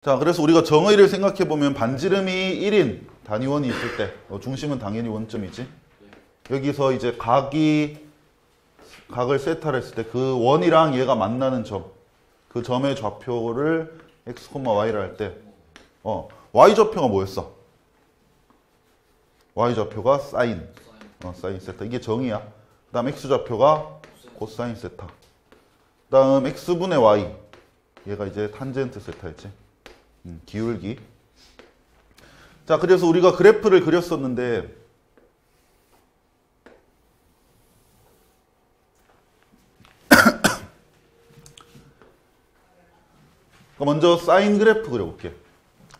자, 그래서 우리가 정의를 생각해보면 반지름이 1인 단위원이 있을 때 중심은 당연히 원점이지. 여기서 이제 각을 세타를 했을 때 그 원이랑 얘가 만나는 점, 그 점의 좌표를 x, y를 할 때 y좌표가 뭐였어? y좌표가 사인 세타. 이게 정의야. 그 다음 x좌표가 코사인 세타. 그 다음 x분의 y, 얘가 이제 탄젠트 세타였지. 기울기. 자, 그래서 우리가 그래프를 그렸었는데 먼저 사인 그래프 그려볼게.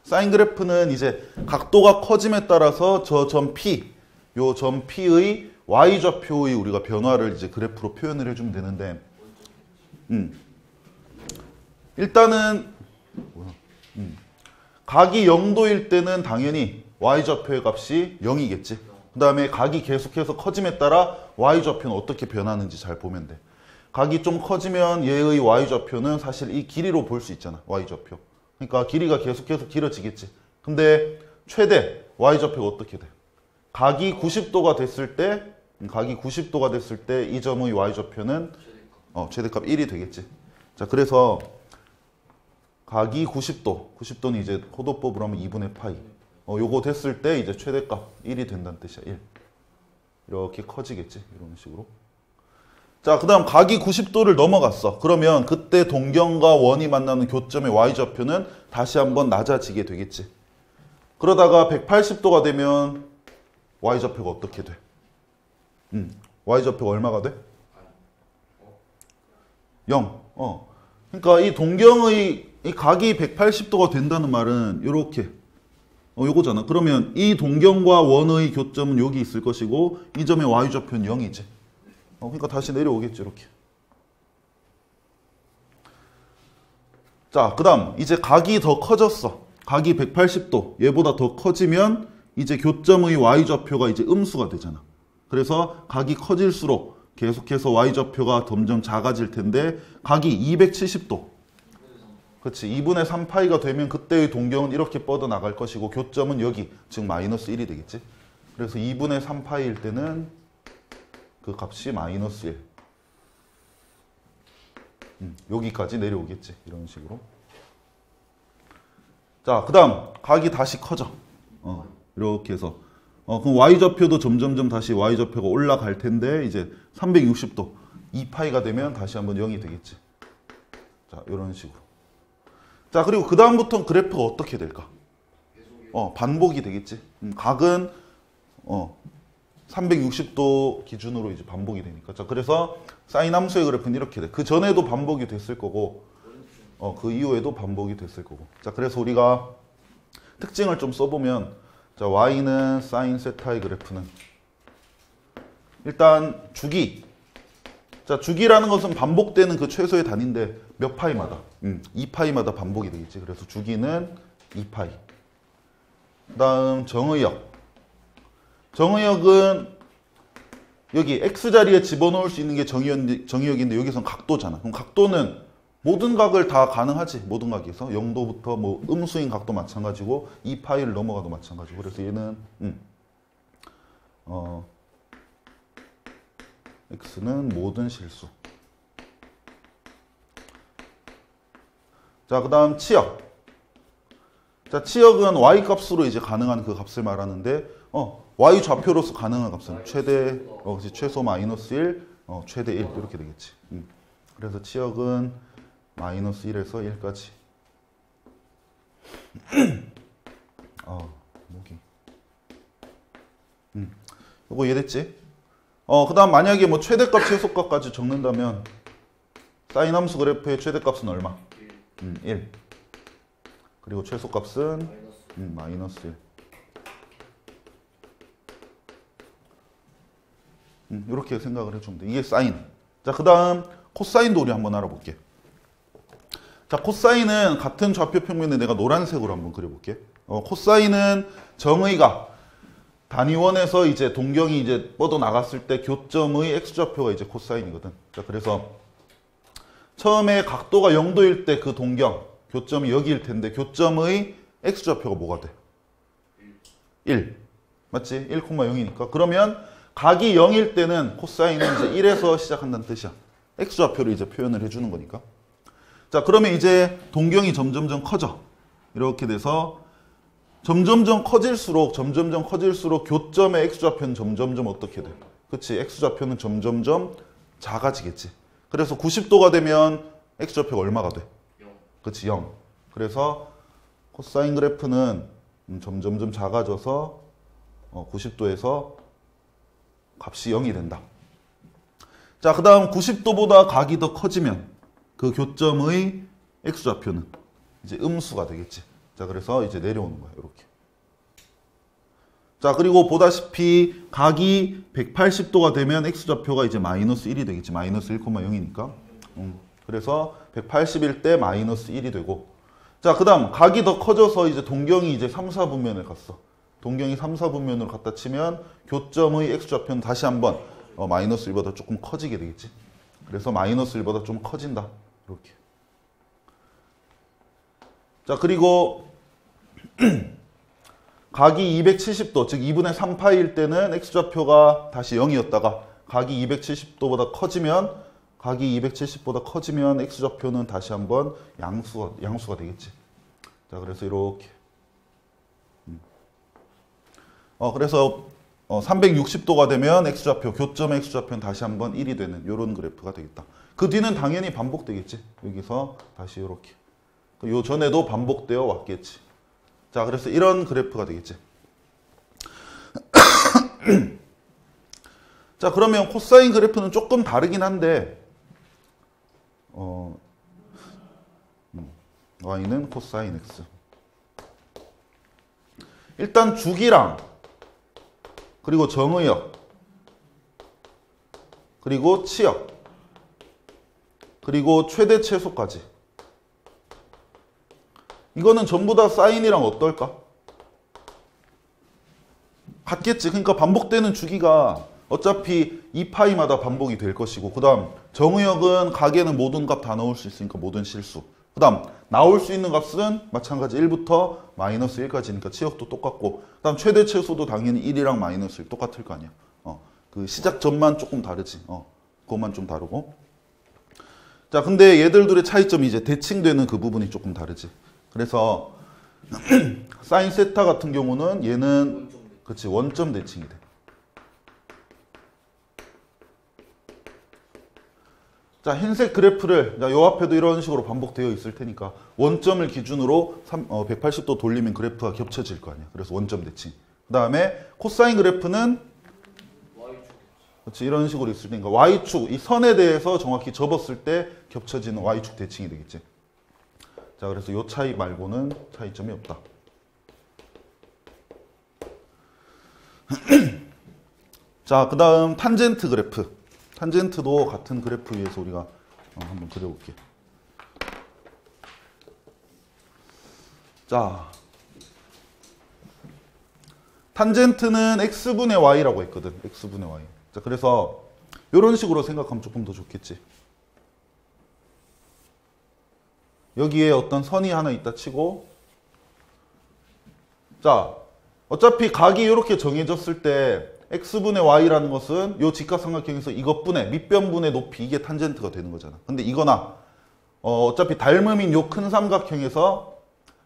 사인 그래프는 이제 각도가 커짐에 따라서 저 점 P, 요 점 P의 y좌표의 우리가 변화를 이제 그래프로 표현을 해주면 되는데, 일단은 각이 0도일 때는 당연히 y좌표의 값이 0이겠지. 그 다음에 각이 계속해서 커짐에 따라 y좌표는 어떻게 변하는지 잘 보면 돼. 각이 좀 커지면 얘의 y좌표는 사실 이 길이로 볼 수 있잖아. y좌표. 그러니까 길이가 계속해서 길어지겠지. 근데 최대 y좌표가 어떻게 돼? 각이 90도가 됐을 때 이 점의 y좌표는 최대값 1이 되겠지. 자, 그래서 각이 90도는 이제 호도법으로 하면 2분의 파이. 요거 됐을 때 이제 최대값 1이 된다는 뜻이야. 1. 이렇게 커지겠지. 이런 식으로. 자, 그 다음 각이 90도를 넘어갔어. 그러면 그때 동경과 원이 만나는 교점의 y좌표는 다시 한번 낮아지게 되겠지. 그러다가 180도가 되면 y좌표가 어떻게 돼? y좌표가 얼마가 돼? 0. 그러니까 이 동경의 이 각이 180도가 된다는 말은 이렇게 요거잖아. 그러면 이 동경과 원의 교점은 여기 있을 것이고 이 점의 y좌표는 0이지. 그러니까 다시 내려오겠지. 이렇게. 자, 그 다음 이제 각이 더 커졌어. 각이 180도 얘보다 더 커지면 이제 교점의 y좌표가 이제 음수가 되잖아. 그래서 각이 커질수록 계속해서 y좌표가 점점 작아질 텐데 각이 270도, 그렇지, 2분의 3파이가 되면 그때의 동경은 이렇게 뻗어나갈 것이고 교점은 여기, 즉 마이너스 1이 되겠지. 그래서 2분의 3파이일 때는 그 값이 마이너스 1. 여기까지 내려오겠지. 이런 식으로. 자, 그 다음 각이 다시 커져. 이렇게 해서 그럼 y좌표도 점점점 다시 y좌표가 올라갈 텐데 이제 360도 2파이가 되면 다시 한번 0이 되겠지. 자, 이런 식으로. 자, 그리고 그 다음부터는 그래프가 어떻게 될까? 반복이 되겠지. 각은 360도 기준으로 이제 반복이 되니까. 자, 그래서 사인 함수의 그래프는 이렇게 돼. 그 전에도 반복이 됐을 거고, 그 이후에도 반복이 됐을 거고. 자, 그래서 우리가 특징을 좀 써보면, 자, y는 사인 세타의 그래프는 일단 주기. 자, 주기라는 것은 반복되는 그 최소의 단위인데 몇 파이마다? 2파이마다 반복이 되겠지. 그래서 주기는 2파이. 그 다음 정의역. 정의역은 여기 x자리에 집어넣을 수 있는 게 정의역인데 여기선 각도잖아. 그럼 각도는 모든 각을 다 가능하지. 모든 각에서 0도부터 뭐 음수인 각도 마찬가지고 2파이를 넘어가도 마찬가지고. 그래서 얘는 x는 모든 실수. 자, 그 다음 치역. 자, 치역은 y 값으로 이제 가능한 그 값을 말하는데 y 좌표로서 가능한 값은 최대 최소 마이너스 1, 최대 1 이렇게 되겠지. 그래서 치역은 마이너스 1에서 1까지. 목이. 이거 이해됐지? 그 다음 만약에 뭐 최대값, 최소값까지 적는다면 사인 함수 그래프의 최대값은 얼마? 1. 그리고 최소값은 마이너스 1. 이렇게 생각을 해주면 돼. 이게 사인. 자, 그 다음 코사인도 우리 한번 알아볼게. 자, 코사인은 같은 좌표 평면에 내가 노란색으로 한번 그려볼게. 코사인은 정의가 단위원에서 이제 동경이 이제 뻗어 나갔을 때 교점의 x좌표가 이제 코사인이거든. 자, 그래서 처음에 각도가 0도일 때 그 동경, 교점이 여기일 텐데 교점의 x좌표가 뭐가 돼? 1. 맞지? 1,0이니까. 그러면 각이 0일 때는 코사인은 이제 1에서 시작한다는 뜻이야. x좌표를 이제 표현을 해주는 거니까. 자, 그러면 이제 동경이 점점점 커져. 이렇게 돼서 점점점 커질수록 교점의 x좌표는 점점점 어떻게 돼? 그치? x좌표는 점점점 작아지겠지. 그래서 90도가 되면 x좌표가 얼마가 돼? 0. 그치? 0. 그래서 코사인 그래프는 점점점 작아져서 90도에서 값이 0이 된다. 자, 그 다음 90도보다 각이 더 커지면 그 교점의 x좌표는 이제 음수가 되겠지. 자, 그래서 이제 내려오는 거야. 이렇게. 자, 그리고 보다시피 각이 180도가 되면 x좌표가 이제 마이너스 1이 되겠지. 마이너스 1,0이니까. 그래서 180일 때 마이너스 1이 되고. 자, 그 다음 각이 더 커져서 이제 동경이 이제 3, 4분면을 갔어. 동경이 3, 4분면으로 갖다 치면 교점의 x좌표는 다시 한번 마이너스 1보다 조금 커지게 되겠지. 그래서 마이너스 1보다 좀 커진다. 이렇게. 자, 그리고 각이 270도, 즉 2분의 3파일 때는 x좌표가 다시 0이었다가 각이 270도보다 커지면 각이 270보다 커지면 x좌표는 다시 한번 양수가 되겠지. 자, 그래서 이렇게. 그래서 360도가 되면 x좌표, 교점 x좌표는 다시 한번 1이 되는 이런 그래프가 되겠다. 그 뒤는 당연히 반복되겠지. 여기서 다시 이렇게. 요 전에도 반복되어 왔겠지. 자, 그래서 이런 그래프가 되겠지. 자, 그러면 코사인 그래프는 조금 다르긴 한데 y는 코사인 x. 일단 주기랑 그리고 정의역 그리고 치역 그리고 최대 최소까지 이거는 전부 다 사인이랑 어떨까? 같겠지. 그러니까 반복되는 주기가 어차피 2파이마다 반복이 될 것이고, 그 다음 정의역은 각에는 모든 값 다 넣을 수 있으니까 모든 실수. 그 다음 나올 수 있는 값은 마찬가지 1부터 마이너스 1까지니까 치역도 똑같고, 그 다음 최대 최소도 당연히 1이랑 마이너스 1 똑같을 거 아니야. 그 시작점만 조금 다르지. 그것만 좀 다르고. 자, 근데 얘들 둘의 차이점이 이제 대칭되는 그 부분이 조금 다르지. 그래서 사인 세타 같은 경우는 얘는 그치 원점 대칭이 돼. 자, 흰색 그래프를 요 앞에도 이런 식으로 반복되어 있을 테니까 원점을 기준으로 180도 돌리면 그래프가 겹쳐질 거 아니야. 그래서 원점 대칭. 그 다음에 코사인 그래프는 그렇지, 이런 식으로 있을 테니까 y축, 이 선에 대해서 정확히 접었을 때 겹쳐지는 y축 대칭이 되겠지. 자, 그래서 요 차이 말고는 차이점이 없다. 자, 그 다음 탄젠트 그래프. 탄젠트도 같은 그래프 위에서 우리가 한번 그려볼게. 자, 탄젠트는 x분의 y라고 했거든. x분의 y. 자, 그래서 이런 식으로 생각하면 조금 더 좋겠지. 여기에 어떤 선이 하나 있다 치고, 자, 어차피 각이 이렇게 정해졌을 때 x분의 y라는 것은 이 직각삼각형에서 이것분의 밑변분의 높이, 이게 탄젠트가 되는 거잖아. 근데 이거나 어차피 닮음인 요 큰 삼각형에서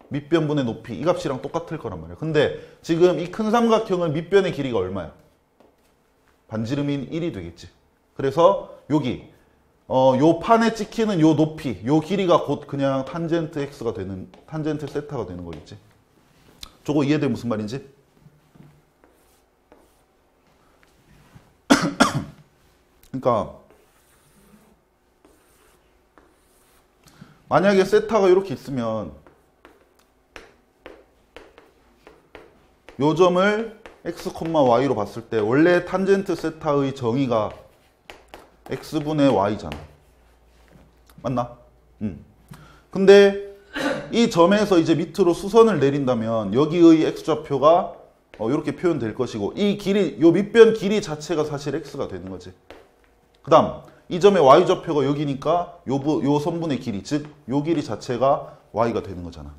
밑변분의 높이, 이 값이랑 똑같을 거란 말이야. 근데 지금 이 큰 삼각형은 밑변의 길이가 얼마야? 반지름인 1이 되겠지. 그래서 여기 요 판에 찍히는 요 높이, 요 길이가 곧 그냥 탄젠트 x가 되는, 탄젠트 세타가 되는 거겠지. 저거 이해돼? 무슨 말인지? 그러니까 만약에 세타가 이렇게 있으면 요 점을 x, y로 봤을 때 원래 탄젠트 세타의 정의가 x분의 y잖아. 맞나? 근데 이 점에서 이제 밑으로 수선을 내린다면 여기의 x좌표가 이렇게 표현될 것이고, 이 길이, 요 밑변 길이 자체가 사실 x가 되는 거지. 그 다음 이 점의 y좌표가 여기니까 요 선분의 길이, 즉 요 길이 자체가 y가 되는 거잖아.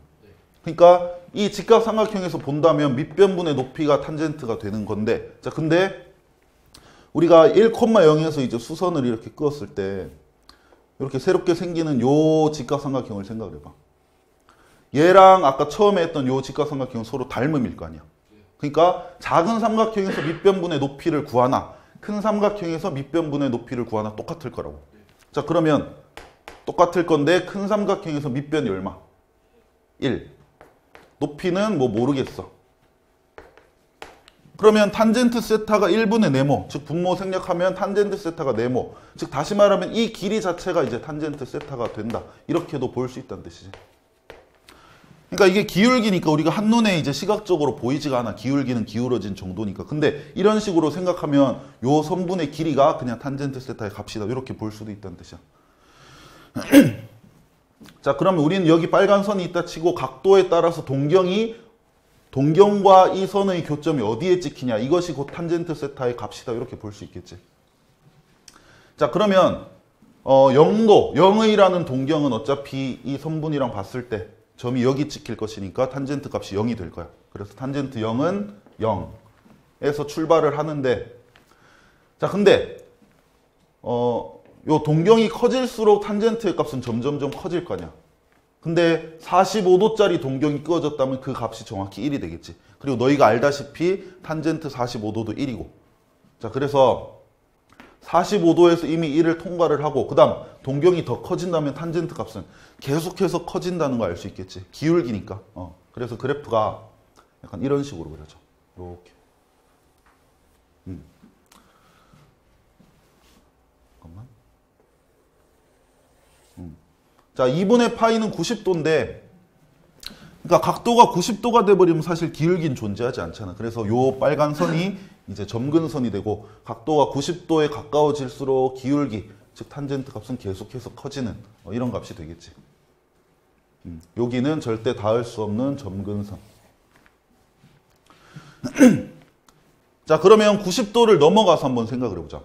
그러니까 이 직각삼각형에서 본다면 밑변분의 높이가 탄젠트가 되는 건데, 자 근데 우리가 1,0에서 이제 수선을 이렇게 그었을 때 이렇게 새롭게 생기는 요 직각삼각형을 생각을 해봐. 얘랑 아까 처음에 했던 요 직각삼각형은 서로 닮음일 거 아니야. 그러니까 작은 삼각형에서 밑변분의 높이를 구하나 큰 삼각형에서 밑변분의 높이를 구하나 똑같을 거라고. 자 그러면 똑같을 건데 큰 삼각형에서 밑변이 얼마? 1. 높이는 뭐 모르겠어. 그러면 탄젠트 세타가 1분의 네모, 즉 분모 생략하면 탄젠트 세타가 네모, 즉 다시 말하면 이 길이 자체가 이제 탄젠트 세타가 된다. 이렇게도 볼 수 있다는 뜻이지. 그러니까 이게 기울기니까 우리가 한눈에 이제 시각적으로 보이지가 않아. 기울기는 기울어진 정도니까. 근데 이런 식으로 생각하면 요 선분의 길이가 그냥 탄젠트 세타의 값이다. 이렇게 볼 수도 있다는 뜻이야. 자 그러면 우리는 여기 빨간 선이 있다 치고 각도에 따라서 동경과 이 선의 교점이 어디에 찍히냐, 이것이 곧 탄젠트 세타의 값이다. 이렇게 볼 수 있겠지. 자 그러면 0이라는 동경은 어차피 이 선분이랑 봤을 때 점이 여기 찍힐 것이니까 탄젠트 값이 0이 될 거야. 그래서 탄젠트 0은 0에서 출발을 하는데, 자 근데 요 동경이 커질수록 탄젠트의 값은 점점점 커질 거 아니야. 근데 45도짜리 동경이 그어졌다면 그 값이 정확히 1이 되겠지. 그리고 너희가 알다시피 탄젠트 45도도 1이고. 자 그래서 45도에서 이미 1을 통과를 하고 그 다음 동경이 더 커진다면 탄젠트 값은 계속해서 커진다는 거 알 수 있겠지. 기울기니까. 그래서 그래프가 약간 이런 식으로 그려져. 이렇게. 잠깐만. 자 2분의 파이는 90도인데 그러니까 각도가 90도가 돼버리면 사실 기울기는 존재하지 않잖아. 그래서 요 빨간 선이 이제 점근선이 되고 각도가 90도에 가까워질수록 기울기, 즉 탄젠트 값은 계속해서 커지는 이런 값이 되겠지. 여기는 절대 닿을 수 없는 점근선. 자 그러면 90도를 넘어가서 한번 생각을 해보자.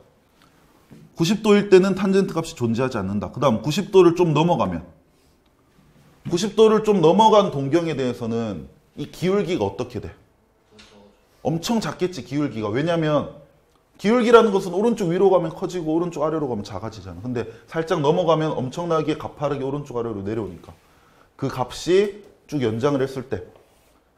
90도일 때는 탄젠트 값이 존재하지 않는다. 그 다음 90도를 좀 넘어가면 90도를 좀 넘어간 동경에 대해서는 이 기울기가 어떻게 돼? 엄청 작겠지. 기울기가. 왜냐면 기울기라는 것은 오른쪽 위로 가면 커지고 오른쪽 아래로 가면 작아지잖아. 근데 살짝 넘어가면 엄청나게 가파르게 오른쪽 아래로 내려오니까 그 값이 쭉 연장을 했을 때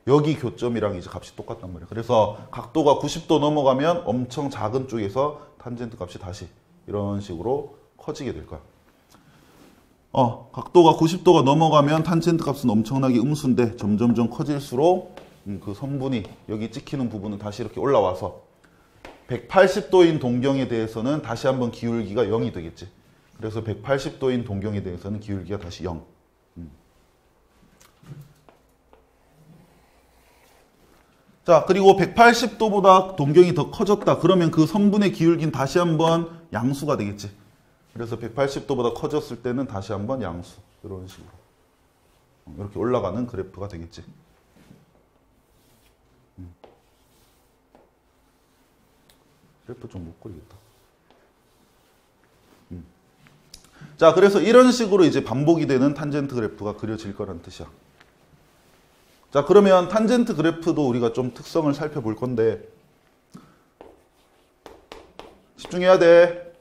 여기 교점이랑 이제 값이 똑같단 말이야. 그래서 각도가 90도 넘어가면 엄청 작은 쪽에서 탄젠트 값이 다시 이런 식으로 커지게 될 거야. 각도가 90도가 넘어가면 탄젠트 값은 엄청나게 음수인데 점점점 커질수록 그 선분이 여기 찍히는 부분은 다시 이렇게 올라와서 180도인 동경에 대해서는 다시 한번 기울기가 0이 되겠지. 그래서 180도인 동경에 대해서는 기울기가 다시 0. 자 그리고 180도보다 동경이 더 커졌다. 그러면 그 선분의 기울기는 다시 한번 양수가 되겠지. 그래서 180도보다 커졌을 때는 다시 한번 양수. 이런 식으로 이렇게 올라가는 그래프가 되겠지. 그래프 좀 못 그리겠다. 자 그래서 이런 식으로 이제 반복이 되는 탄젠트 그래프가 그려질 거란 뜻이야. 자 그러면 탄젠트 그래프도 우리가 좀 특성을 살펴볼 건데 집중해야 돼.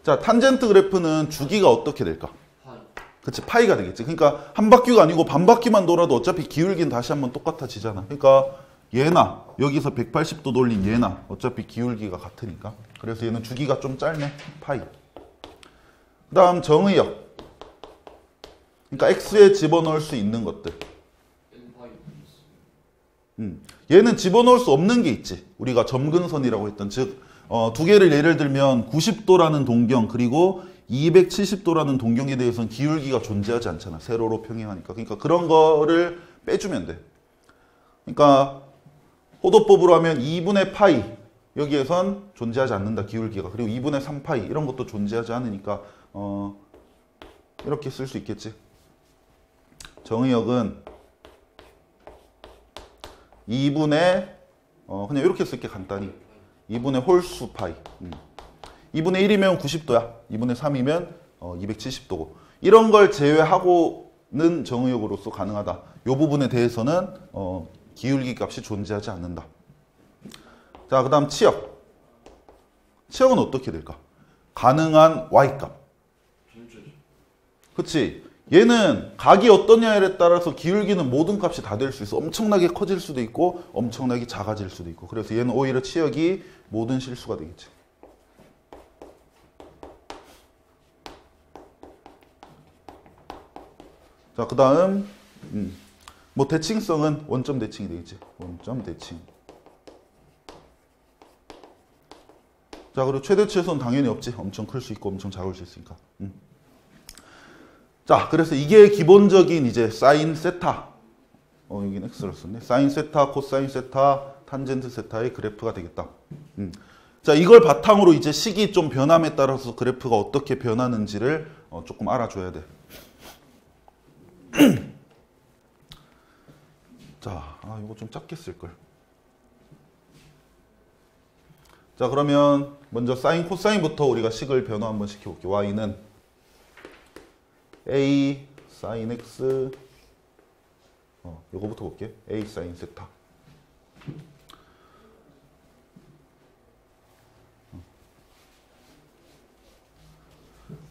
자 탄젠트 그래프는 주기가 어떻게 될까? 그치, 파이가 되겠지. 그러니까 한 바퀴가 아니고 반 바퀴만 돌아도 어차피 기울기는 다시 한번 똑같아지잖아. 그러니까 얘나 여기서 180도 돌린 얘나 어차피 기울기가 같으니까. 그래서 얘는 주기가 좀 짧네. 파이. 그 다음 정의역. 그러니까 x에 집어넣을 수 있는 것들. 얘는 집어넣을 수 없는 게 있지. 우리가 점근선이라고 했던, 즉 두 개를 예를 들면 90도라는 동경 그리고 270도라는 동경에 대해서는 기울기가 존재하지 않잖아. 세로로 평행하니까. 그러니까 그런 거를 빼주면 돼. 그러니까 호도법으로 하면 2분의 파이 여기에선 존재하지 않는다. 기울기가. 그리고 2분의 3파이 이런 것도 존재하지 않으니까 이렇게 쓸 수 있겠지. 정의역은 2분의 그냥 이렇게 쓸게 간단히 2분의 홀수 파이. 2분의 1이면 90도야. 2분의 3이면 270도고. 이런 걸 제외하고는 정의역으로서 가능하다. 이 부분에 대해서는 기울기 값이 존재하지 않는다. 자, 그 다음 치역. 치역은 어떻게 될까? 가능한 y값. 그치? 얘는 각이 어떠냐에 따라서 기울기는 모든 값이 다 될 수 있어. 엄청나게 커질 수도 있고 엄청나게 작아질 수도 있고. 그래서 얘는 오히려 치역이 모든 실수가 되겠지. 자, 그 다음 뭐 대칭성은 원점 대칭이 되겠지. 원점 대칭. 자, 그리고 최대 최소는 당연히 없지. 엄청 클 수 있고 엄청 작을 수 있으니까. 자, 그래서 이게 기본적인 이제 사인 세타. 여기는 x를 썼네. 사인 세타, 코사인 세타, 탄젠트 세타의 그래프가 되겠다. 자, 이걸 바탕으로 이제 식이 좀 변함에 따라서 그래프가 어떻게 변하는지를 조금 알아줘야 돼. 자, 이거 좀 작게 쓸걸. 자, 그러면 먼저 사인, 코사인부터 우리가 식을 변화 한번 시켜볼게요. y는 a 사인 x 요거부터 볼게. a 사인 세타.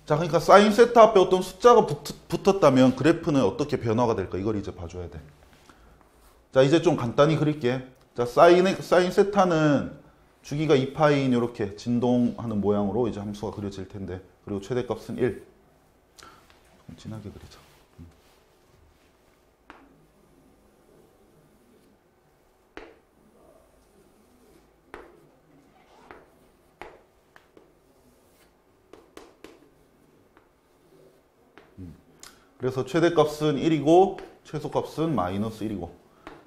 자, 그러니까 사인 세타 앞에 어떤 숫자가 붙었다면 그래프는 어떻게 변화가 될까? 이걸 이제 봐줘야 돼. 자, 이제 좀 간단히 그릴게. 자, 사인 세타는 주기가 2파이인 이렇게 진동하는 모양으로 이제 함수가 그려질 텐데, 그리고 최대값은 1. 좀 진하게 그리자. 그래서 최대값은 1이고 최소값은 마이너스 1이고,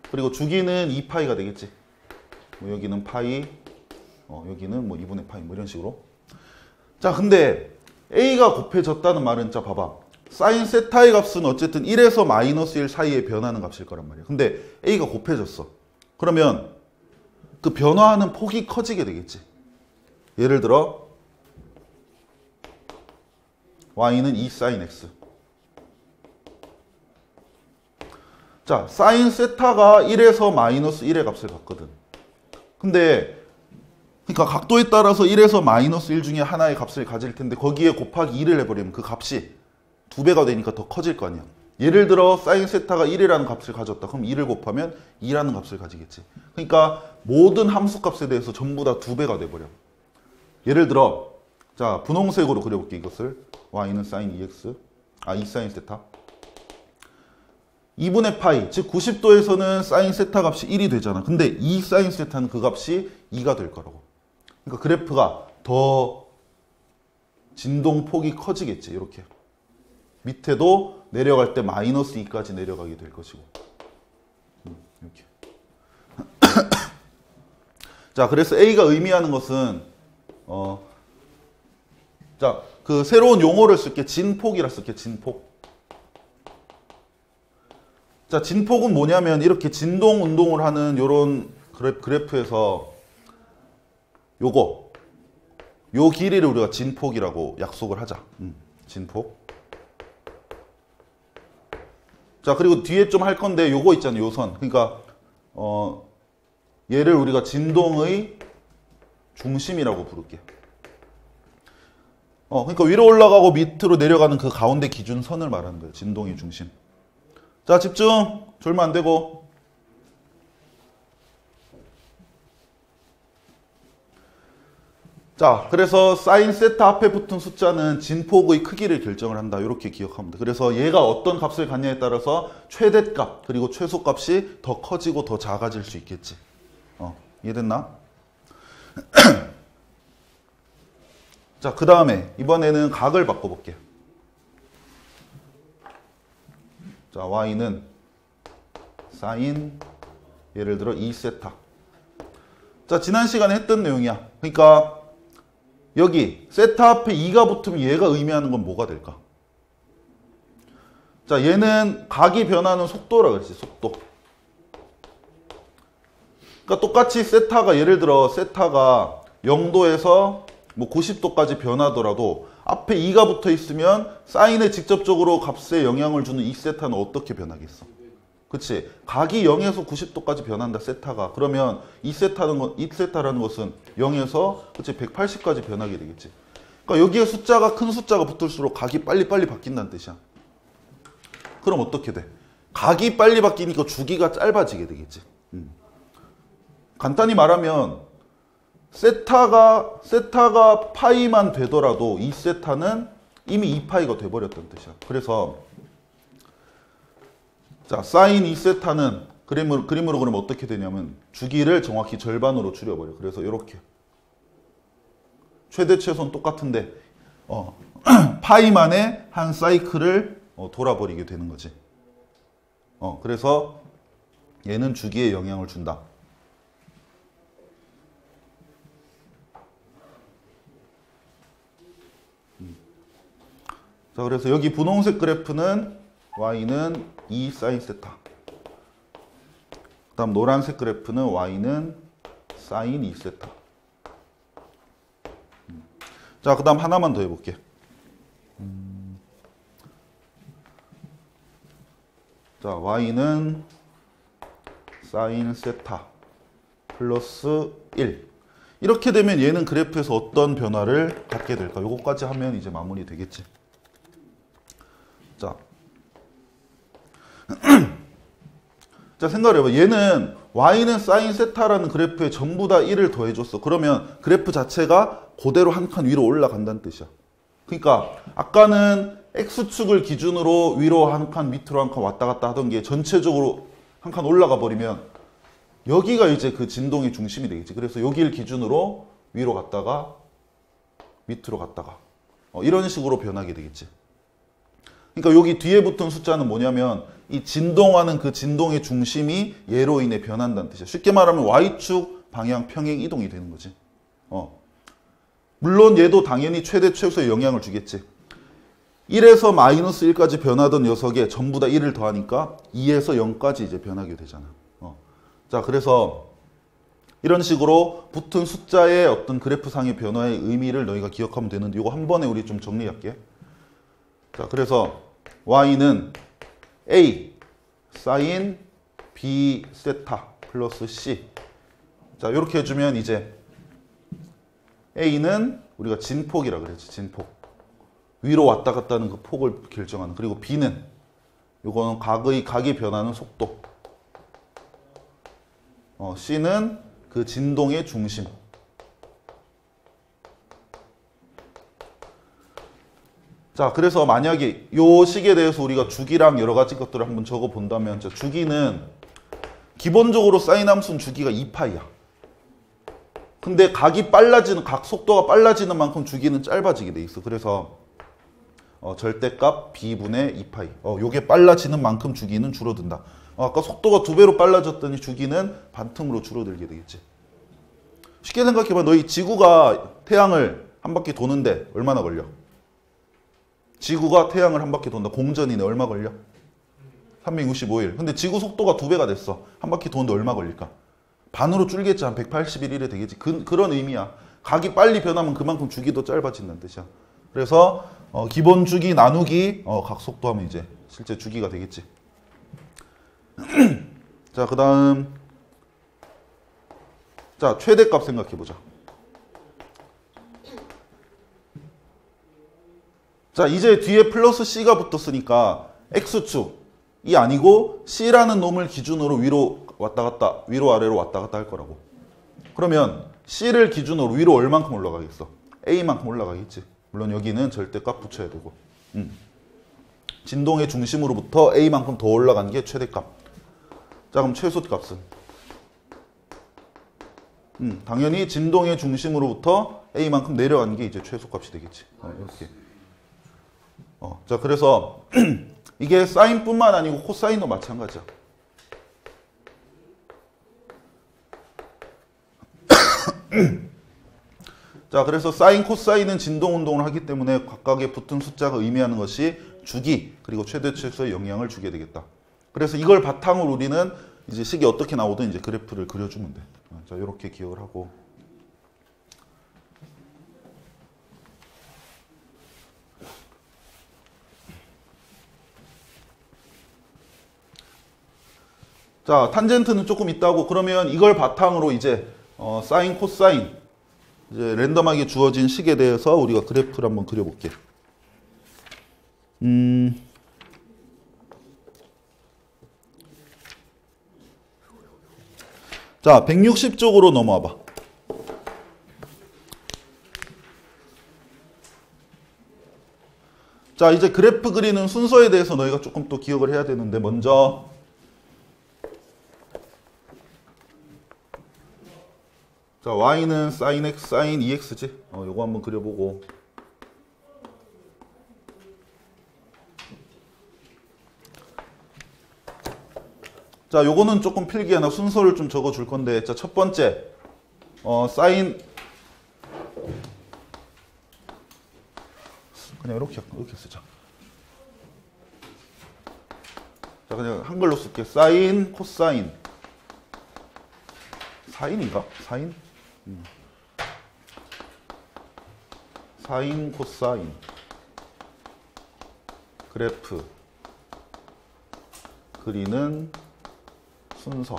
그리고 주기는 2파이가 되겠지. 뭐 여기는 파이, 여기는 뭐 2분의 파이 뭐 이런 식으로. 자, 근데 a가 곱해졌다는 말은, 자 봐봐, 사인 세타의 값은 어쨌든 1에서 마이너스 1 사이에 변하는 값일 거란 말이야. 근데 a가 곱해졌어. 그러면 그 변화하는 폭이 커지게 되겠지. 예를 들어 y는 2 사인 x. 자, 사인 세타가 1에서 마이너스 1의 값을 갖거든. 근데 그러니까 각도에 따라서 1에서 마이너스 1 중에 하나의 값을 가질 텐데, 거기에 곱하기 2를 해버리면 그 값이 2배가 되니까 더 커질 거 아니야. 예를 들어 사인 세타가 1이라는 값을 가졌다. 그럼 2를 곱하면 2라는 값을 가지겠지. 그러니까 모든 함수 값에 대해서 전부 다 2배가 돼버려. 예를 들어, 자, 분홍색으로 그려볼게. 이것을 y는 사인 2x, 2 사인 세타 2분의 파이, 즉 90도에서는 사인 세타 값이 1이 되잖아. 근데 2 사인 세타는 그 값이 2가 될 거라고. 그러니까 그래프가 더 진동폭이 커지겠지. 이렇게 밑에도 내려갈 때 마이너스 2까지 내려가게 될 것이고. 이렇게. 자, 그래서 A가 의미하는 것은 자, 그 새로운 용어를 쓸게. 진폭이라 쓸게. 진폭. 자, 진폭은 뭐냐면 이렇게 진동 운동을 하는 요런 그래프에서 요 길이를 우리가 진폭이라고 약속을 하자. 진폭. 자, 그리고 뒤에 좀 할 건데 요거 있잖아요. 요 선. 그러니까 얘를 우리가 진동의 중심이라고 부를게. 그러니까 위로 올라가고 밑으로 내려가는 그 가운데 기준선을 말하는 거예요. 진동의 중심. 자, 집중. 졸면 안 되고. 자, 그래서 사인 세타 앞에 붙은 숫자는 진폭의 크기를 결정을 한다. 이렇게 기억하면 돼. 그래서 얘가 어떤 값을 갖냐에 따라서 최대값 그리고 최소값이 더 커지고 더 작아질 수 있겠지. 이해됐나? 자, 그 다음에 이번에는 각을 바꿔볼게요. 자, y는 사인 예를 들어 2세타. 자, 지난 시간에 했던 내용이야. 그러니까 여기 세타 앞에 2가 붙으면 얘가 의미하는 건 뭐가 될까? 자, 얘는 각이 변하는 속도라 그랬지. 속도. 그러니까 똑같이 세타가 예를 들어 세타가 0도에서 뭐 90도까지 변하더라도 앞에 2가 붙어 있으면 사인에 직접적으로 값에 영향을 주는 이 세타는 어떻게 변하겠어? 그치? 각이 0에서 90도까지 변한다, 세타가. 그러면 이 세타라는 것은 0에서 그치 180까지 변하게 되겠지. 그러니까 여기에 숫자가 큰 숫자가 붙을수록 각이 빨리빨리 바뀐다는 뜻이야. 그럼 어떻게 돼? 각이 빨리 바뀌니까 주기가 짧아지게 되겠지. 간단히 말하면 세타가 파이만 되더라도 이 세타는 이미 2파이가 돼버렸다는 뜻이야. 그래서 자, 사인 2세타는 그림으로 그리면 어떻게 되냐면 주기를 정확히 절반으로 줄여버려. 그래서 이렇게 최대 최소는 똑같은데 파이만의 한 사이클을 돌아버리게 되는 거지. 그래서 얘는 주기에 영향을 준다. 자, 그래서 여기 분홍색 그래프는 y는 2 사인 세타. 그 다음 노란색 그래프는 y는 사인 2 세타. 자, 그 다음 하나만 더 해볼게. 자, y는 사인 세타 플러스 1. 이렇게 되면 얘는 그래프에서 어떤 변화를 갖게 될까? 요거까지 하면 이제 마무리 되겠지. 자, 자, 생각해봐. 얘는 y는 사인 세타라는 그래프에 전부 다 1을 더해줬어. 그러면 그래프 자체가 그대로 한 칸 위로 올라간다는 뜻이야. 그러니까 아까는 x축을 기준으로 위로 한 칸, 밑으로 한 칸 왔다 갔다 하던 게 전체적으로 한 칸 올라가 버리면 여기가 이제 그 진동의 중심이 되겠지. 그래서 여기를 기준으로 위로 갔다가 밑으로 갔다가 이런 식으로 변하게 되겠지. 그러니까 여기 뒤에 붙은 숫자는 뭐냐면 이 진동하는 그 진동의 중심이 얘로 인해 변한다는 뜻이야. 쉽게 말하면 y축 방향 평행 이동이 되는 거지. 물론 얘도 당연히 최대 최소의 영향을 주겠지. 1에서 마이너스 1까지 변하던 녀석에 전부 다 1을 더하니까 2에서 0까지 이제 변하게 되잖아. 자, 그래서 이런 식으로 붙은 숫자의 어떤 그래프상의 변화의 의미를 너희가 기억하면 되는데 이거 한 번에 우리 좀 정리할게. 자, 그래서 y는 a 사인 b 세타 플러스 c. 자, 이렇게 해주면 이제 a는 우리가 진폭이라 그랬지. 진폭. 위로 왔다 갔다 하는 그 폭을 결정하는. 그리고 b는 이거는 각이 변하는 속도. c는 그 진동의 중심. 자, 그래서 만약에 요 식에 대해서 우리가 주기랑 여러 가지 것들을 한번 적어 본다면, 주기는 기본적으로 사인 함수는 주기가 2파이야. 근데 각 속도가 빨라지는 만큼 주기는 짧아지게 돼 있어. 그래서 절대값 b분의 2파이. 요게 빨라지는 만큼 주기는 줄어든다. 아까 속도가 2배로 빨라졌더니 주기는 반틈으로 줄어들게 되겠지. 쉽게 생각해봐. 너희 지구가 태양을 한 바퀴 도는데 얼마나 걸려? 지구가 태양을 한 바퀴 돈다. 공전이네. 얼마 걸려? 365일. 근데 지구 속도가 2배가 됐어. 한 바퀴 도는데 얼마 걸릴까? 반으로 줄겠지. 한 181일에 되겠지. 그런 의미야. 각이 빨리 변하면 그만큼 주기도 짧아진다는 뜻이야. 그래서 기본 주기 나누기 각 속도 하면 이제 실제 주기가 되겠지. 자, 그 다음 자, 최대값 생각해보자. 자, 이제 뒤에 플러스 c가 붙었으니까 x축이 아니고 c라는 놈을 기준으로 위로 왔다 갔다, 위로 아래로 왔다 갔다 할 거라고. 그러면 c를 기준으로 위로 얼만큼 올라가겠어? a만큼 올라가겠지. 물론 여기는 절대값 붙여야 되고. 진동의 중심으로부터 a만큼 더 올라간 게 최대값. 자, 그럼 최소값은? 당연히 진동의 중심으로부터 a만큼 내려간 게 이제 최소값이 되겠지. 이렇게. 자, 그래서 이게 사인뿐만 아니고 코사인도 마찬가지야. 자, 그래서 사인, 코사인은 진동 운동을 하기 때문에 각각의 붙은 숫자가 의미하는 것이 주기 그리고 최대 최소의 영향을 주게 되겠다. 그래서 이걸 바탕으로 우리는 이제 식이 어떻게 나오든 이제 그래프를 그려주면 돼. 자, 이렇게 기억을 하고. 자, 탄젠트는 조금 있다고. 그러면 이걸 바탕으로 이제 사인, 코사인 이제 랜덤하게 주어진 식에 대해서 우리가 그래프를 한번 그려볼게. 자, 160쪽으로 넘어와 봐. 자, 이제 그래프 그리는 순서에 대해서 너희가 조금 또 기억을 해야 되는데, 먼저 자, y는 sin x, sin 2x지. 요거 한번 그려보고. 자, 요거는 조금 필기야. 나 순서를 좀 적어줄 건데, 자, 첫 번째, sin, 그냥 이렇게 쓰자. 자, 그냥 한글로 쓸게. sin, 코사인. 사인인가? 사인? 사인, 코사인. 그래프. 그리는 순서.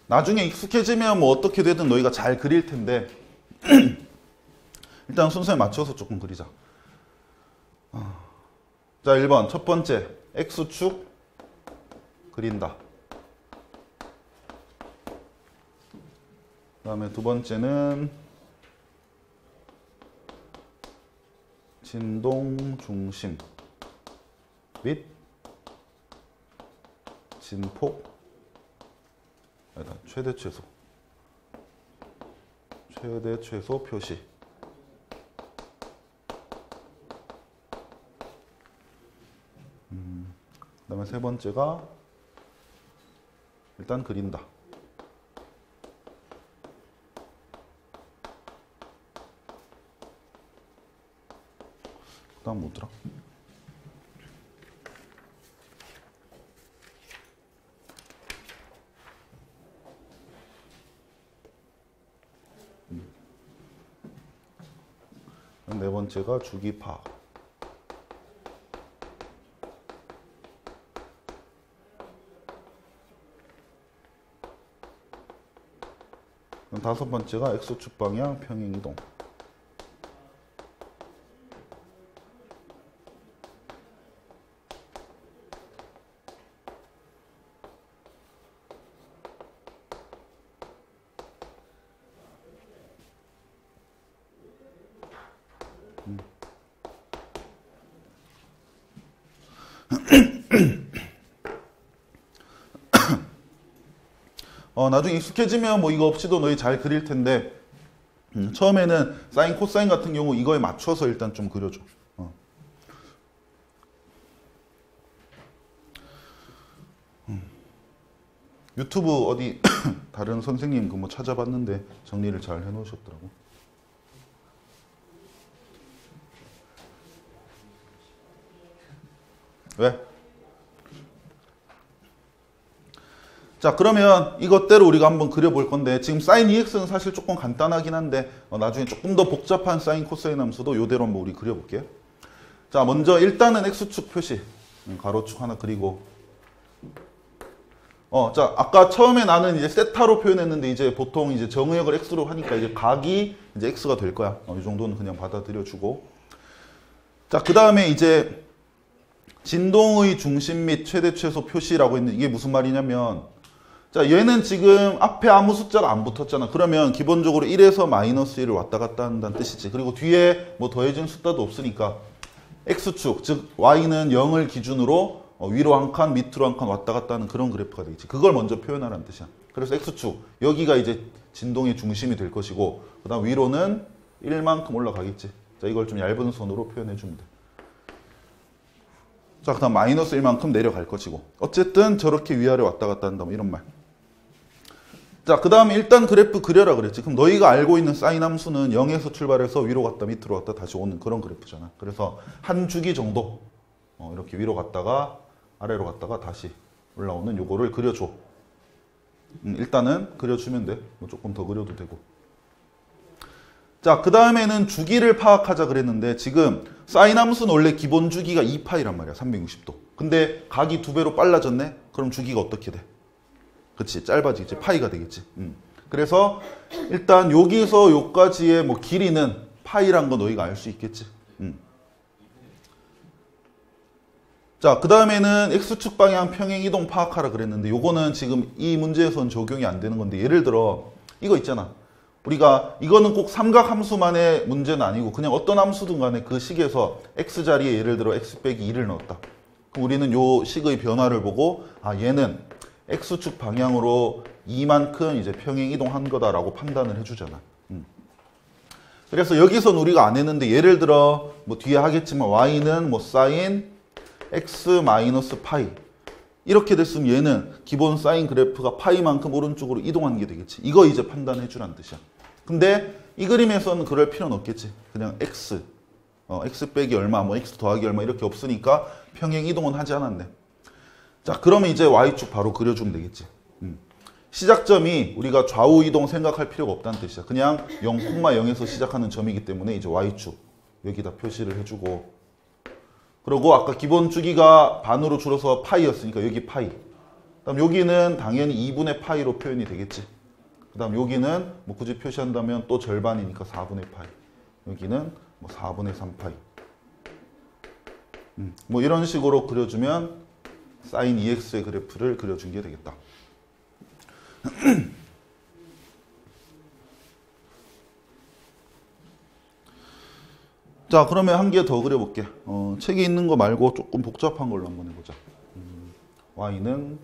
나중에 익숙해지면 뭐 어떻게 되든 너희가 잘 그릴 텐데 일단 순서에 맞춰서 조금 그리자. 자, 1번 첫 번째 X축 그린다. 그 다음에 두 번째는 진동 중심 및 진폭, 아니다, 최대 최소 표시. 그 다음에 세 번째가 일단 그린다. 그 다음 뭐더라? 네 번째가 주기 파악. 다섯 번째가 X축 방향 평행 이동. 나중에 익숙해지면 뭐 이거 없이도 너희 잘 그릴 텐데 처음에는 사인, 코사인 같은 경우 이거에 맞춰서 일단 좀 그려줘. 유튜브 어디 다른 선생님 그 뭐 찾아봤는데 정리를 잘 해놓으셨더라고. 왜? 자, 그러면 이것대로 우리가 한번 그려볼 건데 지금 sin 2x는 사실 조금 간단하긴 한데 나중에 조금 더 복잡한 sin, 코사인 함수도 이대로 한번 우리 그려볼게요. 자, 먼저 일단은 x축 표시 가로축 하나 그리고 자, 아까 처음에 나는 이제 세타로 표현했는데 이제 보통 이제 정의역을 x로 하니까 이제 각이 이제 x가 될 거야. 이 정도는 그냥 받아들여주고. 자, 그 다음에 이제 진동의 중심 및 최대 최소 표시라고 했는데 이게 무슨 말이냐면, 자, 얘는 지금 앞에 아무 숫자가 안 붙었잖아. 그러면 기본적으로 1에서 마이너스 1을 왔다 갔다 한다는 뜻이지. 그리고 뒤에 뭐 더해진 숫자도 없으니까 x축, 즉 y는 0을 기준으로 위로 한 칸, 밑으로 한 칸 왔다 갔다 하는 그런 그래프가 되겠지. 그걸 먼저 표현하라는 뜻이야. 그래서 x축, 여기가 이제 진동의 중심이 될 것이고, 그 다음 위로는 1만큼 올라가겠지. 자, 이걸 좀 얇은 선으로 표현해 주면 돼. 자, 그 다음 마이너스 1만큼 내려갈 것이고, 어쨌든 저렇게 위아래 왔다 갔다 한다, 뭐 이런 말. 자, 그 다음에 일단 그래프 그려라 그랬지. 그럼 너희가 알고 있는 사인 함수는 0에서 출발해서 위로 갔다 밑으로 갔다 다시 오는 그런 그래프잖아. 그래서 한 주기 정도 이렇게 위로 갔다가 아래로 갔다가 다시 올라오는 요거를 그려줘. 일단은 그려주면 돼. 뭐 조금 더 그려도 되고. 자, 그 다음에는 주기를 파악하자 그랬는데 지금 사인 함수는 원래 기본 주기가 2파이란 말이야. 360도. 근데 각이 2배로 빨라졌네? 그럼 주기가 어떻게 돼? 그치, 짧아지겠지. 파이가 되겠지. 그래서 일단 여기서 여기까지의 뭐 길이는 파이란 거 너희가 알 수 있겠지. 자, 그 다음에는 x축 방향 평행 이동 파악하라 그랬는데 요거는 지금 이 문제에서는 적용이 안 되는 건데 예를 들어 이거 있잖아. 우리가 이거는 꼭 삼각 함수만의 문제는 아니고 그냥 어떤 함수든 간에 그 식에서 x자리에 예를 들어 x 빼기 2를 넣었다. 그럼 우리는 요 식의 변화를 보고 아 얘는 x축 방향으로 이만큼 이제 평행 이동한 거다라고 판단을 해주잖아. 그래서 여기선 우리가 안 했는데 예를 들어 뭐 뒤에 하겠지만 y는 뭐 사인 x 마이너스 파이 이렇게 됐으면 얘는 기본 사인 그래프가 파이만큼 오른쪽으로 이동하는 게 되겠지. 이거 이제 판단해 주란 뜻이야. 근데 이 그림에서는 그럴 필요는 없겠지. 그냥 x x 빼기 얼마 뭐 x 더하기 얼마 이렇게 없으니까 평행 이동은 하지 않았네. 자, 그러면 이제 y축 바로 그려주면 되겠지. 시작점이 우리가 좌우 이동 생각할 필요가 없다는 뜻이야. 그냥 0,0에서 시작하는 점이기 때문에 이제 y축 여기다 표시를 해주고, 그리고 아까 기본 주기가 반으로 줄어서 파이였으니까 여기 파이. 그다음 여기는 당연히 2분의 파이로 표현이 되겠지. 그다음 여기는 뭐 굳이 표시한다면 또 절반이니까 4분의 파이. 여기는 뭐 4분의 3파이. 뭐 이런 식으로 그려주면 사인 2x의 그래프를 그려준 게 되겠다. 자, 그러면 한 개 더 그려볼게. 책에 있는 거 말고 조금 복잡한 걸로 한번 해보자. y는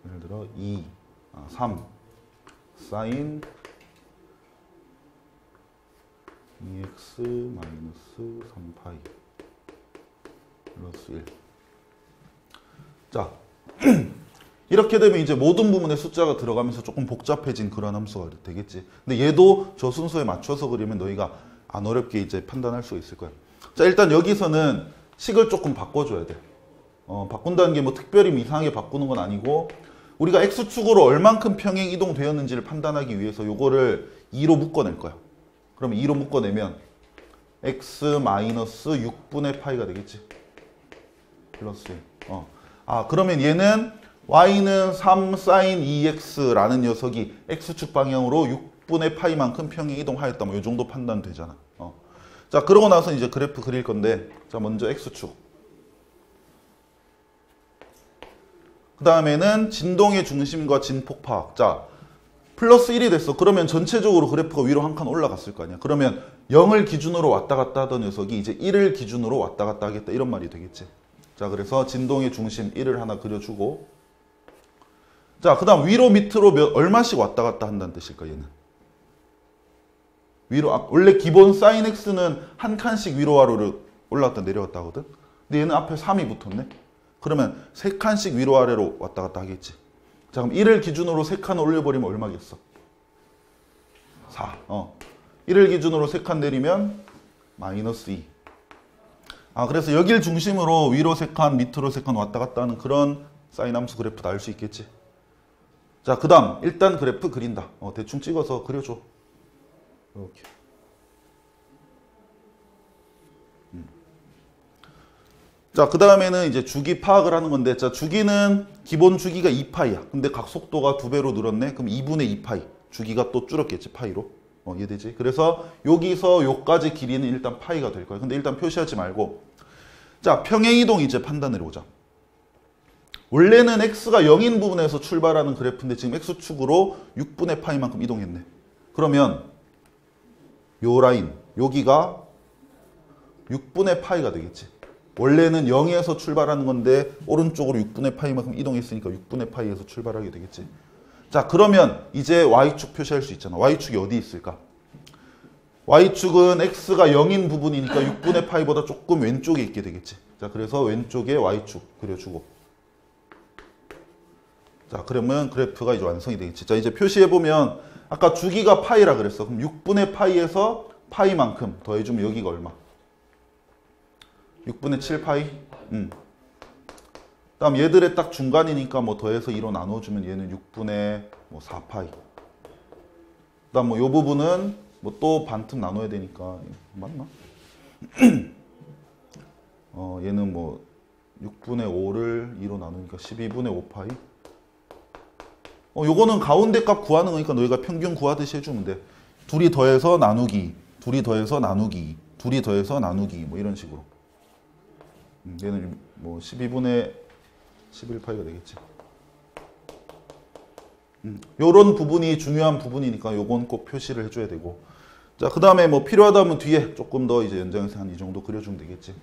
예를 들어 3 사인 2x 마이너스 3파이 플러스 1. 자, 이렇게 되면 이제 모든 부분에 숫자가 들어가면서 조금 복잡해진 그런 함수가 되겠지. 근데 얘도 저 순서에 맞춰서 그리면 너희가 안 어렵게 이제 판단할 수 있을 거야. 자, 일단 여기서는 식을 조금 바꿔줘야 돼. 바꾼다는 게 뭐 특별히 이상하게 바꾸는 건 아니고 우리가 x축으로 얼만큼 평행 이동되었는지를 판단하기 위해서 요거를 2로 묶어낼 거야. 그러면 2로 묶어내면 x 마이너스 6분의 파이가 되겠지. 플러스 1. 그러면 얘는 y는 3 사인 2x라는 녀석이 x축 방향으로 6분의 파이만큼 평행 이동하였다. 뭐 이 정도 판단 되잖아. 자, 그러고 나서 이제 그래프 그릴 건데, 자, 먼저 x축. 그 다음에는 진동의 중심과 진폭 파악. 자, 플러스 1이 됐어. 그러면 전체적으로 그래프가 위로 한 칸 올라갔을 거 아니야. 그러면 0을 기준으로 왔다 갔다 하던 녀석이 이제 1을 기준으로 왔다 갔다 하겠다. 이런 말이 되겠지. 자, 그래서 진동의 중심 1을 하나 그려주고, 자, 그 다음 위로 밑으로 얼마씩 왔다 갔다 한다는 뜻일까, 얘는? 위로, 원래 기본 사인 x는 한 칸씩 위로 아래로 올라갔다 내려갔다 하거든? 근데 얘는 앞에 3이 붙었네? 그러면 3칸씩 위로 아래로 왔다 갔다 하겠지. 자, 그럼 1을 기준으로 3칸 올려버리면 얼마겠어? 4. 1을 기준으로 3칸 내리면 마이너스 2. 그래서 여길 중심으로 위로 3칸, 밑으로 3칸 왔다 갔다 하는 그런 사인 함수 그래프도 알 수 있겠지. 자, 그 다음 일단 그래프 그린다. 대충 찍어서 그려줘. 이렇게. 자, 그 다음에는 이제 주기 파악을 하는 건데, 자, 주기는 기본 주기가 2파이야. 근데 각 속도가 2배로 늘었네. 그럼 2분의 2파이. 주기가 또 줄었겠지, 파이로. 이해되지? 그래서 여기서 요까지 길이는 일단 파이가 될 거야. 근데 일단 표시하지 말고. 자, 평행이동 이제 판단해 보자. 원래는 x가 0인 부분에서 출발하는 그래프인데 지금 x축으로 6분의 파이만큼 이동했네. 그러면 요 라인, 여기가 6분의 파이가 되겠지. 원래는 0에서 출발하는 건데 오른쪽으로 6분의 파이만큼 이동했으니까 6분의 파이에서 출발하게 되겠지. 자, 그러면 이제 y축 표시할 수 있잖아. y축이 어디 있을까? y축은 x가 0인 부분이니까 6분의 파이보다 조금 왼쪽에 있게 되겠지. 자, 그래서 왼쪽에 y축 그려주고. 자, 그러면 그래프가 이제 완성이 되겠지. 자, 이제 표시해보면 아까 주기가 파이라 그랬어. 그럼 6분의 파이에서 파이만큼 더해주면 여기가 얼마? 6분의 7파이? 다음 얘들의 딱 중간이니까 뭐 더해서 2로 나눠주면 얘는 6분의 뭐 4파이. 다음 뭐 요 부분은 뭐 또 반틈 나눠야 되니까 맞나? 얘는 뭐 6분의 5를 2로 나누니까 12분의 5파이. 요거는 가운데 값 구하는 거니까 너희가 평균 구하듯이 해주면 돼. 둘이 더해서 나누기, 둘이 더해서 나누기, 둘이 더해서 나누기, 뭐 이런 식으로. 얘는 뭐 12분의 11파이가 되겠지. 요런 부분이 중요한 부분이니까 요건 꼭 표시를 해줘야 되고. 자, 그 다음에 뭐 필요하다면 뒤에 조금 더 이제 연장해서 한 이 정도 그려주면 되겠지.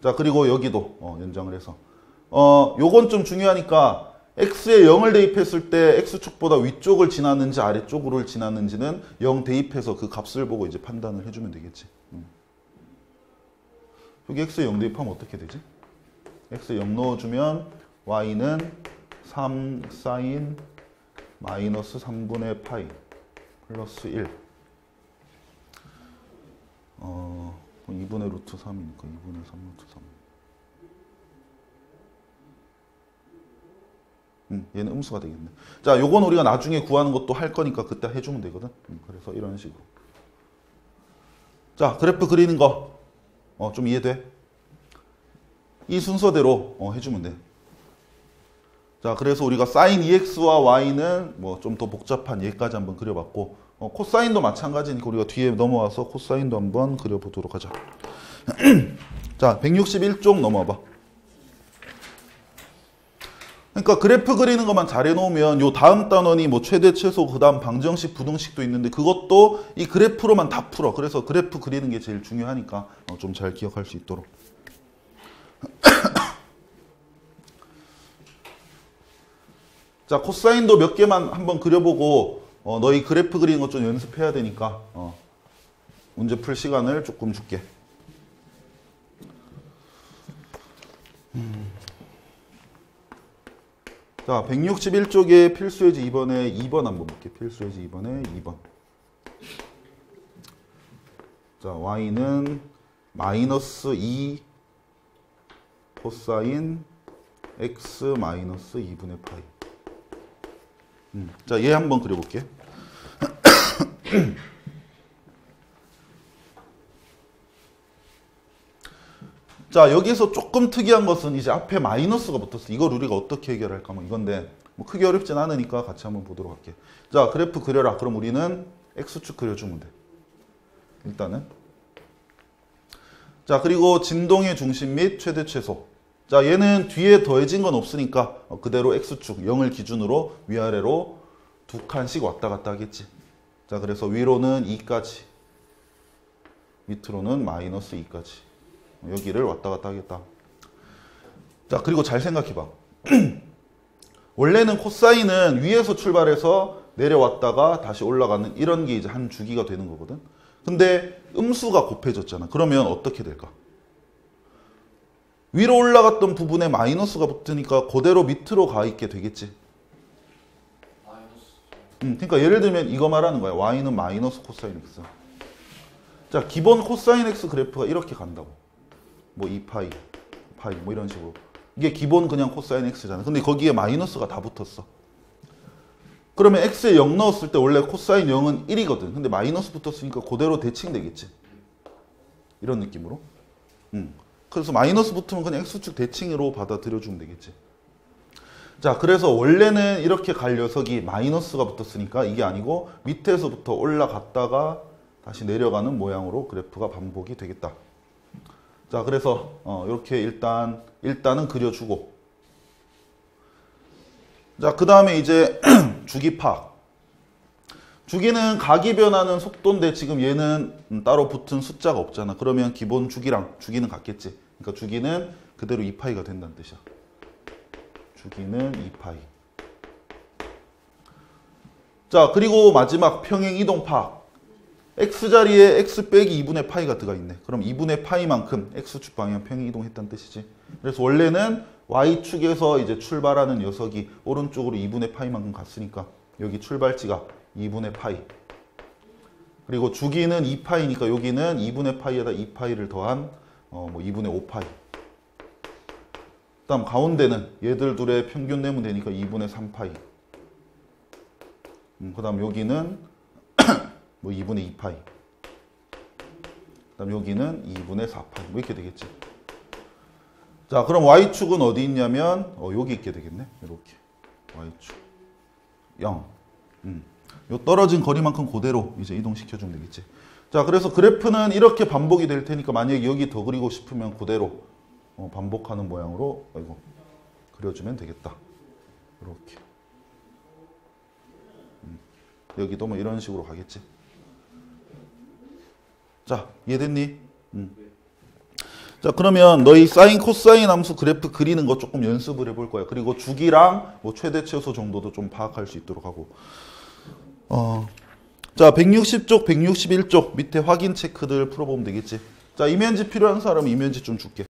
자, 그리고 여기도 연장을 해서. 요건 좀 중요하니까 x에 0을 대입했을 때 x축보다 위쪽을 지났는지 아래쪽으로 지났는지는 0 대입해서 그 값을 보고 이제 판단을 해주면 되겠지. 여기 x에 0 대입하면 어떻게 되지? x에 0 넣어주면 y는 3 사인 마이너스 3분의 파이 플러스 1. 2분의 루트 3이니까 2분의 3 루트 3. 얘는 음수가 되겠네. 자, 요건 우리가 나중에 구하는 것도 할 거니까 그때 해주면 되거든. 그래서 이런 식으로. 자, 그래프 그리는 거. 좀 이해돼? 이 순서대로 해주면 돼. 자, 그래서 우리가 사인 2x와 y는 뭐 좀 더 복잡한 얘까지 한번 그려봤고, 코사인도 마찬가지니까 우리가 뒤에 넘어와서 코사인도 한번 그려보도록 하자. 자, 161쪽 넘어와봐. 그러니까 그래프 그리는 것만 잘 해놓으면 요 다음 단원이 뭐 최대, 최소, 그 다음 방정식, 부등식도 있는데 그것도 이 그래프로만 다 풀어. 그래서 그래프 그리는 게 제일 중요하니까 좀 잘 기억할 수 있도록. 자, 코사인도 몇 개만 한번 그려보고 너희 그래프 그리는 것 좀 연습해야 되니까 문제 풀 시간을 조금 줄게. 자, 161쪽에 필수예제 2번에 2번 한번 볼게. 필수예제 2번에 2번. 자, y는 마이너스 2 코사인 x 마이너스 2분의 파이. 자, 얘 한번 그려볼게. 자, 여기서 조금 특이한 것은 이제 앞에 마이너스가 붙었어. 이걸 우리가 어떻게 해결할까? 뭐 이건데 뭐 크게 어렵진 않으니까 같이 한번 보도록 할게. 자, 그래프 그려라. 그럼 우리는 x축 그려주면 돼. 일단은. 자, 그리고 진동의 중심 및 최대 최소. 자, 얘는 뒤에 더해진 건 없으니까 그대로 x축 0을 기준으로 위아래로 두 칸씩 왔다 갔다 하겠지. 자, 그래서 위로는 2까지, 밑으로는 마이너스 2까지. 여기를 왔다 갔다 하겠다. 자, 그리고 잘 생각해봐. 원래는 코사인은 위에서 출발해서 내려왔다가 다시 올라가는 이런 게 이제 한 주기가 되는 거거든. 근데 음수가 곱해졌잖아. 그러면 어떻게 될까? 위로 올라갔던 부분에 마이너스가 붙으니까 그대로 밑으로 가 있게 되겠지. 그러니까 예를 들면 이거 말하는 거야. y는 마이너스 코사인 x. 자, 기본 코사인 x 그래프가 이렇게 간다고. 뭐 2파이, 파이 뭐 이런 식으로. 이게 기본 그냥 코사인 x잖아. 근데 거기에 마이너스가 다 붙었어. 그러면 x에 0 넣었을 때 원래 코사인 0은 1이거든. 근데 마이너스 붙었으니까 그대로 대칭되겠지. 이런 느낌으로. 그래서 마이너스 붙으면 그냥 x축 대칭으로 받아들여주면 되겠지. 자, 그래서 원래는 이렇게 갈 녀석이 마이너스가 붙었으니까 이게 아니고 밑에서부터 올라갔다가 다시 내려가는 모양으로 그래프가 반복이 되겠다. 자, 그래서 이렇게 일단은 그려주고, 자, 그 다음에 이제 주기 파악. 주기는 각이 변하는 속도인데 지금 얘는 따로 붙은 숫자가 없잖아. 그러면 기본 주기랑 주기는 같겠지. 그러니까 주기는 그대로 2파이가 된다는 뜻이야. 주기는 2파이. 자, 그리고 마지막 평행 이동 파악. x자리에 x 빼기 2분의 파이가 들어가 있네. 그럼 2분의 파이만큼 x축 방향 평행 이동했다는 뜻이지. 그래서 원래는 y축에서 이제 출발하는 녀석이 오른쪽으로 2분의 파이만큼 갔으니까 여기 출발지가 2분의 파이. 그리고 주기는 2파이니까 여기는 2분의 파이에다 2파이를 더한 뭐 2분의 5파이. 그 다음 가운데는 얘들 둘의 평균 내면 되니까 2분의 3파이. 그 다음 여기는 뭐 2분의 2파이. 그다음 여기는 2분의 4파이. 뭐 이렇게 되겠지. 자, 그럼 y축은 어디 있냐면 여기 있게 되겠네. 이렇게 y축 0. 요 떨어진 거리만큼 그대로 이제 이동시켜주면 되겠지. 자, 그래서 그래프는 이렇게 반복이 될 테니까 만약에 여기 더 그리고 싶으면 그대로 반복하는 모양으로 그려주면 되겠다. 이렇게. 여기도 뭐 이런 식으로 가겠지. 자, 이해됐니? 자, 그러면 너희 사인, 코사인 함수 그래프 그리는 거 조금 연습을 해볼 거야. 그리고 주기랑 뭐 최대 최소 정도도 좀 파악할 수 있도록 하고. 자, 160쪽, 161쪽 밑에 확인 체크들 풀어보면 되겠지. 자, 이면지 필요한 사람은 이면지 좀 줄게.